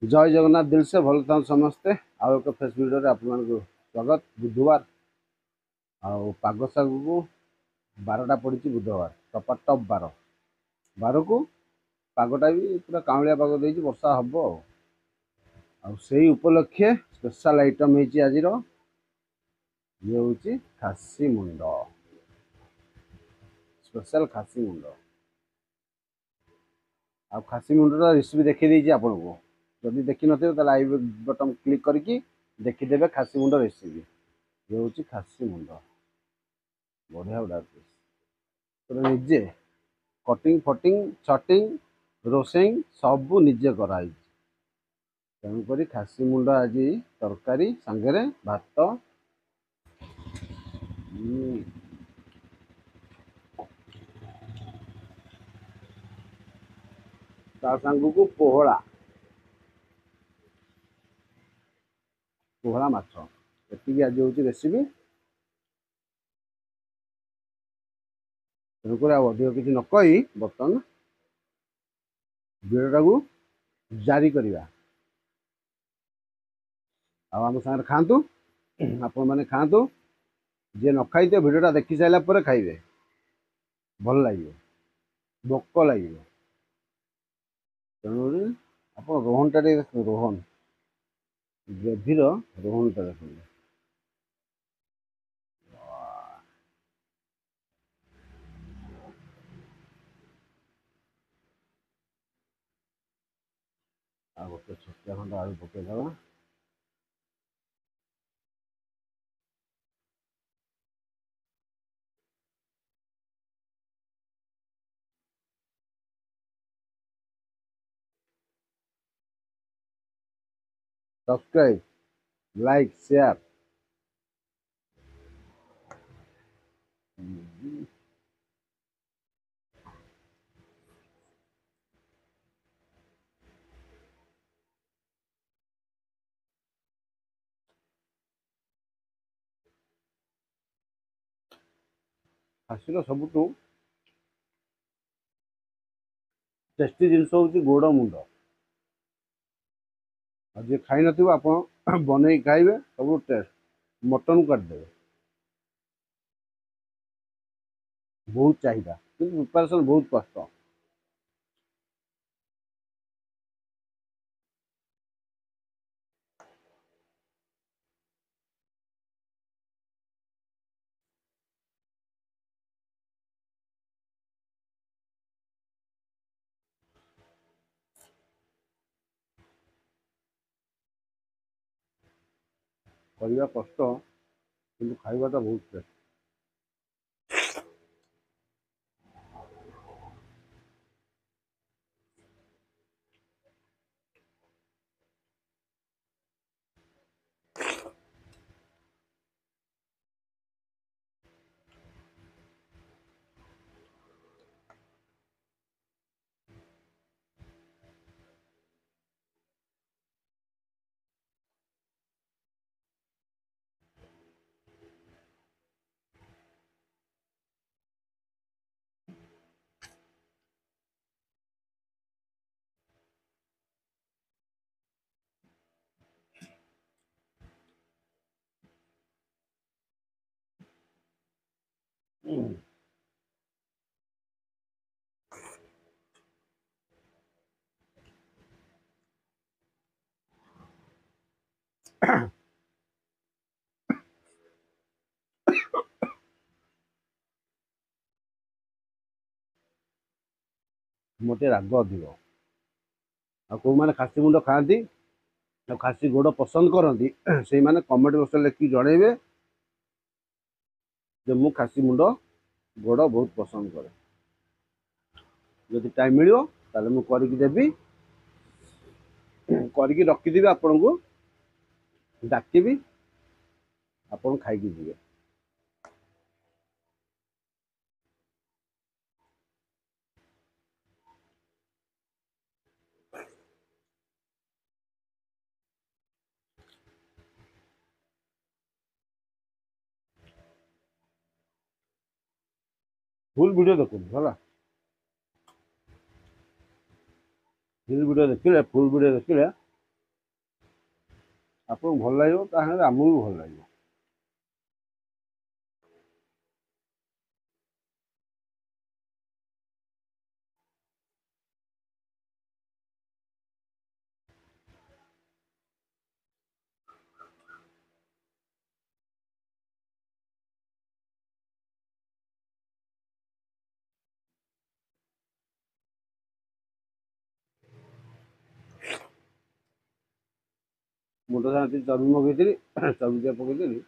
जय जगन्नाथ दिल से भल था समस्ते आउ एक फेस भिडियो आपको स्वागत। बुधवार आग सागु को 12टा पड़ी बुधवार टपा टप 12 को पागटा भी पूरा काउलिया पाग दे वर्षा हम से उपलक्षे स्पेशल आइटम है आज ये हूँ खासी मुंड स्पेशल खासी मुंड आ खासी मुंडर रेसिपी देखी देती आपन को जदि देखी नथिबे तो आई बटन क्लिक करके देखीदेवे खासी मुंड रेसिपी ये हूँ खासी मुंड बढ़िया गुड़ा तो निजे कटिंग फटिंग छटिंग रोसई सबू निजे कराई तेणुक खासी मुंड आज तरकारी सांगे भात ता सांग को पोहला पोहला माछ ये आज हूँ रेसिपी तेणुक अधिक किसी नक बर्तमान भिडियोटा को जारी करवा आम सागर खातु आपण मैंने खातु जी न खाई भिडियोटा देखी सारापर खाइबे भल लगे भोक लगे तेणु आप रोहनटा रोहन ग्रेभीर रोहनटा देखते आ गोटे छटिया खंड आलू पकईदे सब्सक्राइब लाइक शेयर खासीर सबुठ टेस्टी जिनस हूँ गोड़ मुंड जी खाई नथिबो आप बनई खाइबे सब टेस्ट मटन काटिदेवे बहुत चाहिदा कि प्रिपरेसन बहुत कष्ट करवा कष्ट कि खाइबाटा बहुत टेस्ट मोटे राग अधिक आ खासी मुंड खाती खासी गोड़ पसंद करती से मैंने कमेंट बक्स लिखिक जनइबे जे मु खासी मुंड गोड़ बहुत पसंद करे जदि टाइम मिलो ताले मु करके देबी करके रखिदेबी आपन को डाकिबी आपन खाइकी जिवे फुल वीडियो देखो है फुल वीडियो देखिले ଆପଣଙ୍କୁ ଭଲ ଲାଗିବ, ତା ସାଙ୍ଗରେ ଆମକୁ ବି ଭଲ ଲାଗିବ। ମୁଣ୍ଡ ସାଙ୍ଗେ ଚର୍ବି ମଗେଇଥିଲି, ଚର୍ବି ଟିକେ ପକେଇଥିଲି।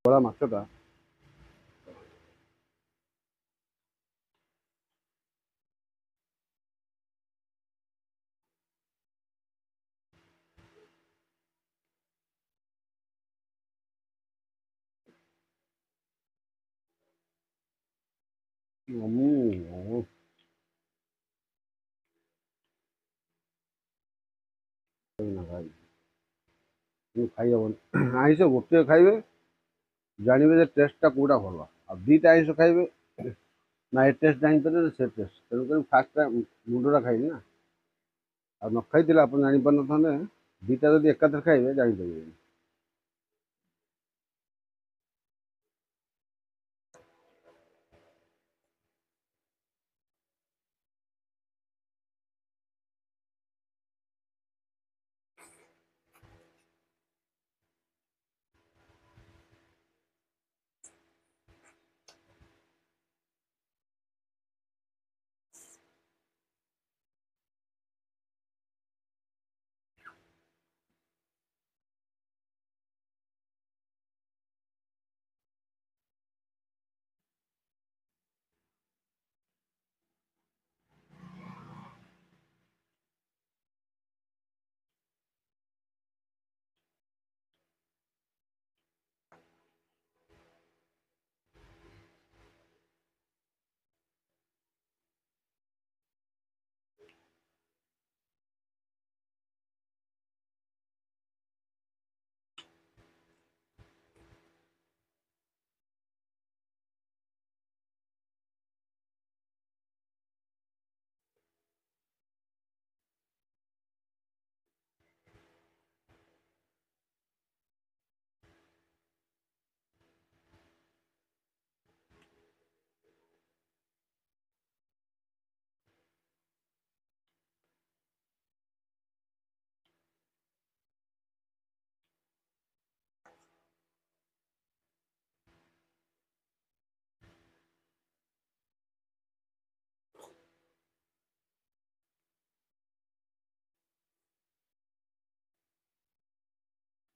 କଳା ମାଛଟା ଖାଇ ହବନି। ଆଇଁଷ ଗୋଟିଏ ଖାଇବେ, ଜାଣିବେ ଯେ ଟେଷ୍ଟଟା କେଉଁଟା ଭଲ। ଆଉ ଦୁଇଟା ଆଇଁଷ ଖାଇବେ, ନା ଏ ଟେଷ୍ଟ ଜାଣିପାରିବେ ନା ସେ ଟେଷ୍ଟ। ତେଣୁକରି ଫାଷ୍ଟଟା ମୁଣ୍ଡଟା ଖାଇଲି ନା, ଆଉ ନ ଖାଇଥିଲେ ଆପଣ ଜାଣିପାରିନଥାନ୍ତେ। ଦୁଇଟା ଯଦି ଏକାଥରେ ଖାଇବେ ଜାଣିପାରିବେନି।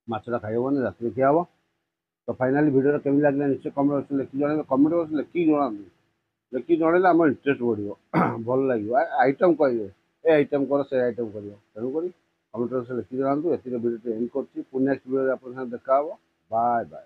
ମାଛଟା ଖାଇ ହବନି, ରାତିରେ ଖିଆ ହବ। ତ ଫାଇନାଲି ଭିଡ଼ିଓଟା କେମିତି ଲାଗିଲା ନିଶ୍ଚୟ କମେଣ୍ଟ ବକ୍ସରେ ଲେଖିକି ଜଣାଇବେ। କମେଣ୍ଟ ବକ୍ସରେ ଲେଖିକି ଜଣାନ୍ତୁ। ଲେଖିକି ଜଣାଇଲେ ଆମର ଇଣ୍ଟରେଷ୍ଟ ବଢ଼ିବ, ଭଲ ଲାଗିବ। ଆଇଟମ୍ କହିବେ, ଏ ଆଇଟମ୍ କର, ସେ ଆଇଟମ୍ କରିବ। ତେଣୁକରି କମେଣ୍ଟ ବକ୍ସରେ ଲେଖିକି ଜଣାନ୍ତୁ। ଏତିକି ଭିଡ଼ିଓଟି ଏଣ୍ଡ କରୁଛି। ପୁଣି ନେକ୍ସଟ ଭିଡ଼ିଓରେ ଆପଣଙ୍କ ସାଙ୍ଗେ ଦେଖା ହବ। Bye bye.